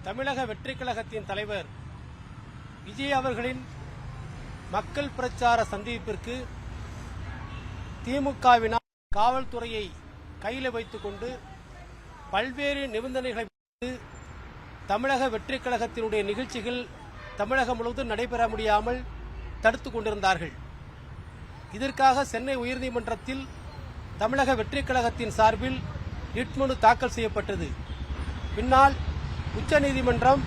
தமிழக வெற்றி கழகத்தின் தலைவர் விஜய் அவர்களின் மக்கள் பிரச்சார சந்திப்பிற்கு திமுகவினால் காவல்துறையை கையில் வைத்துக் கொண்டு பல்வேறு நிபந்தனைகளை தமிழக வெற்றி கழகத்தினுடைய நிகழ்ச்சிகள் தமிழகம் முழுவதும் நடைபெற முடியாமல் தடுத்துக் கொண்டிருந்தார்கள். இதற்காக சென்னை உயர்நீதிமன்றத்தில் தமிழக வெற்றி கழகத்தின் சார்பில் ரிட் மனு தாக்கல் செய்யப்பட்டது. பின்னால் உச்சநீதிமன்றம்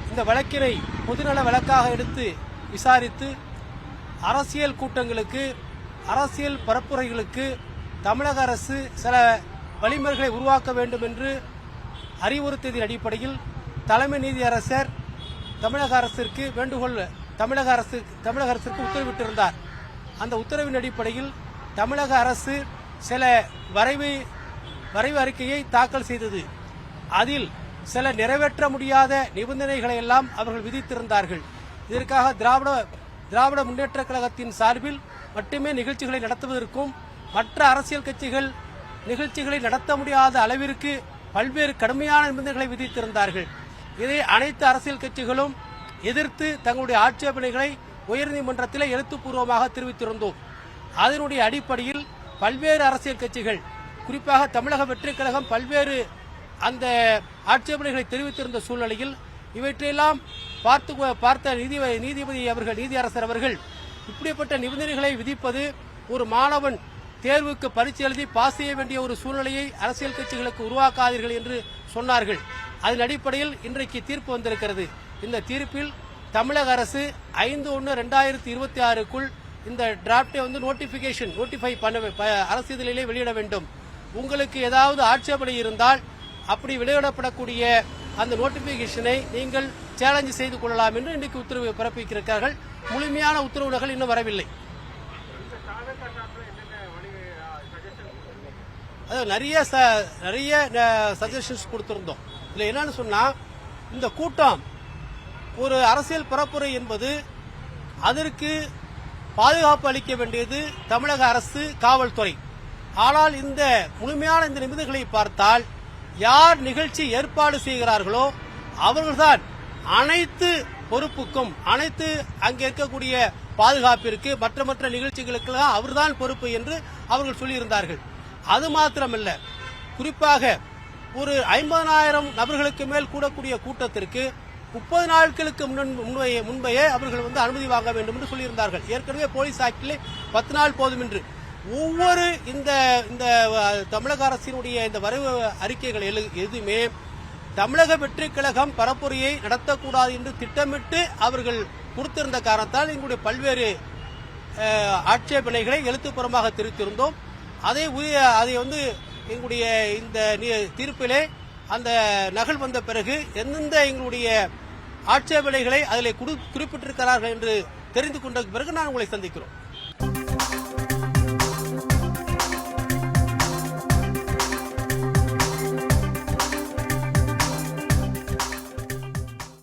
இந்த வழக்கினை பொதுநல வழக்காக எடுத்து விசாரித்து அரசியல் கூட்டங்களுக்கு, அரசியல் பரப்புரைகளுக்கு தமிழக அரசு சில வழிமுறைகளை உருவாக்க வேண்டும் என்று அறிவுறுத்தியதன் அடிப்படையில் தலைமை நீதியரசர் தமிழக அரசிற்கு தமிழக அரசிற்கு உத்தரவிட்டிருந்தார். அந்த உத்தரவின் அடிப்படையில் தமிழக அரசு சில வரைவு அறிக்கையை தாக்கல் செய்தது. அதில் சில நிறைவேற்ற முடியாத நிபந்தனைகளை எல்லாம் அவர்கள் விதித்திருந்தார்கள். இதற்காக திராவிட முன்னேற்ற கழகத்தின் சார்பில் மட்டுமே நிகழ்ச்சிகளை நடத்துவதற்கும் மற்ற அரசியல் கட்சிகள் நிகழ்ச்சிகளை நடத்த முடியாத அளவிற்கு பல்வேறு கடுமையான நிபந்தனைகளை விதித்திருந்தார்கள். இதை அனைத்து அரசியல் கட்சிகளும் எதிர்த்து தங்களுடைய ஆட்சேபனைகளை உயர்நீதிமன்றத்தில் எழுத்துப்பூர்வமாக தெரிவித்திருந்தோம். அதனுடைய அடிப்படையில் பல்வேறு அரசியல் கட்சிகள், குறிப்பாக தமிழக வெற்றி கழகம் பல்வேறு அந்த ஆட்சேபனைகளை தெரிவித்திருந்த சூழ்நிலையில் இவற்றையெல்லாம் பார்த்த நீதியரசர் அவர்கள் இப்படிப்பட்ட நிபந்தனைகளை விதிப்பது ஒரு மாணவன் தேர்வுக்கு பரீட்சை எழுதி பாஸ் செய்ய வேண்டிய ஒரு சூழ்நிலையை அரசியல் கட்சிகளுக்கு உருவாக்காதீர்கள் என்று சொன்னார்கள். அதன் அடிப்படையில் இன்றைக்கு தீர்ப்பு வந்திருக்கிறது. இந்த தீர்ப்பில் தமிழக அரசு 5/1/2026க்குள் இந்த டிராப்டை நோட்டிஃபை அரசிதழிலே வெளியிட வேண்டும். உங்களுக்கு ஏதாவது ஆட்சேபனை இருந்தால் அப்படி வெளியிடப்படக்கூடிய அந்த நோட்டிபிகேஷனை நீங்கள் சேலஞ்ச் செய்து கொள்ளலாம் என்று இன்றைக்கு உத்தரவு பிறப்பிக்கிறார்கள். முழுமையான உத்தரவுகள் இன்னும் வரவில்லை. நிறைய சஜஷன்ஸ் கொடுத்திருந்தோம். இதுல என்னன்னு சொன்னா, இந்த கூட்டம் ஒரு அரசியல் பரப்புரை என்பது அதற்கு பாதுகாப்பு அளிக்க வேண்டியது தமிழக அரசு, காவல்துறை. ஆனால் இந்த முழுமையான இந்த நிபந்தனைகளை பார்த்தால் யார் நிகழ்ச்சி ஏற்பாடு செய்கிறார்களோ அவர்கள்தான் அனைத்து பொறுப்புக்கும், அனைத்து அங்கே இருக்கக்கூடிய பாதுகாப்பிற்கு, மற்ற நிகழ்ச்சிகளுக்கு அவர்தான் பொறுப்பு என்று அவர்கள் சொல்லியிருந்தார்கள். அது மாத்திரமல்ல, குறிப்பாக ஒரு 50,000 நபர்களுக்கு மேல் கூடக்கூடிய கூட்டத்திற்கு 30 நாட்களுக்கு முன்பே அவர்கள் அனுமதி வாங்க வேண்டும் என்று சொல்லியிருந்தார்கள். ஏற்கனவே போலீஸ் ஆக்டிலே 10 நாள் போதும் என்று. ஒவ்வொரு இந்த தமிழக அரசினுடைய இந்த வரைவு அறிக்கைகள் எதுவுமே தமிழக வெற்றி கழகம் பரப்புரையை நடத்தக்கூடாது என்று திட்டமிட்டு அவர்கள் கொடுத்திருந்த காரணத்தால் எங்களுடைய பல்வேறு ஆட்சேபனைகளை எழுத்துப்பூர்வமாக தெரிவித்திருந்தோம். அதை எங்களுடைய இந்த தீர்ப்பிலே அந்த நகல் வந்த பிறகு எந்தெந்த எங்களுடைய ஆட்சேபனைகளை அதில் குறிப்பிட்டிருக்கிறார்கள் என்று தெரிந்து கொண்ட பிறகு நான் உங்களை சந்திக்கிறோம்.